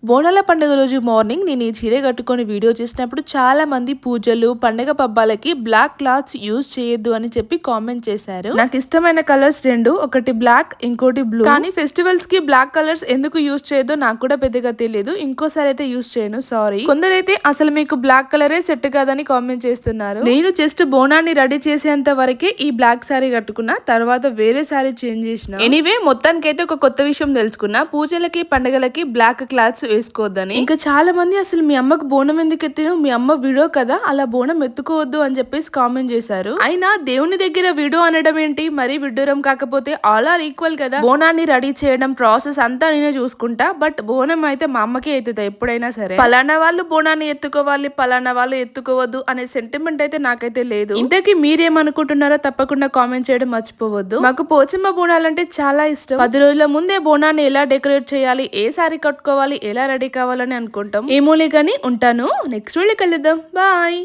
బోనాల పండుగ రోజు మార్నింగ్ నేను ఈ చీర కట్టుకొని వీడియో చేసినప్పుడు చాలా మంది పూజలు పండుగ పబ్బాలకి బ్లాక్ క్లాత్స్ యూజ్ చేయొద్దు అని చెప్పి కామెంట్ చేశారు. నాకు ఇష్టమైన కలర్స్ రెండు, ఒకటి బ్లాక్ ఇంకోటి బ్లూ. కానీ ఫెస్టివల్స్ కి బ్లాక్ కలర్స్ ఎందుకు యూజ్ చేయొద్దో నాకు కూడా పెద్దగా తెలియదు. ఇంకోసారి అయితే యూజ్ చేయను, సారీ. కొందరైతే అసలు మీకు బ్లాక్ కలరే సెట్ కాదని కామెంట్ చేస్తున్నారు. నేను జస్ట్ బోనాన్ని రెడీ చేసేంత వరకే ఈ బ్లాక్ శారీ కట్టుకున్నా, తర్వాత వేరే శారీ చేంజ్ చేసిన. ఎనీవే మొత్తానికైతే ఒక కొత్త విషయం తెలుసుకున్నా, పూజలకి పండుగలకి బ్లాక్ క్లాత్స్ వేసుకోవద్దని. ఇంకా చాలా మంది అసలు మీ అమ్మకు బోనం ఎందుకు ఎత్తిను, మీ అమ్మ వీడియో కదా, అలా బోనం ఎత్తుకోవద్దు అని చెప్పేసి కామెంట్ చేశారు. అయినా దేవుని దగ్గర వీడియో అనడం ఏంటి, మరీ విడ్డూరం కాకపోతే ఆల్ ఆర్ ఈక్వల్ కదా. బోనాన్ని రెడీ చేయడం ప్రాసెస్ అంతా నేనే చూసుకుంటా, బట్ బోనం అయితే మా అమ్మకే ఎత్తుతా ఎప్పుడైనా సరే. పలానా వాళ్ళు బోనాన్ని ఎత్తుకోవాలి, పలానా వాళ్ళు ఎత్తుకోవద్దు అనే సెంటిమెంట్ అయితే నాకైతే లేదు. ఇంతకీ మీరేమనుకుంటున్నారో తప్పకుండా కామెంట్ చేయడం మర్చిపోవద్దు. మాకు పోచమ్మ బోనాలంటే చాలా ఇష్టం. 10 రోజుల ముందే బోనాన్ని ఎలా డెకరేట్ చేయాలి, ఏ సారీ కట్టుకోవాలి, ఎలా రెడీ కావాలని అనుకుంటాం. ఏమోలే గానీ ఉంటాను. నెక్స్ట్ వీడియో కలుద్దాం. బాయ్.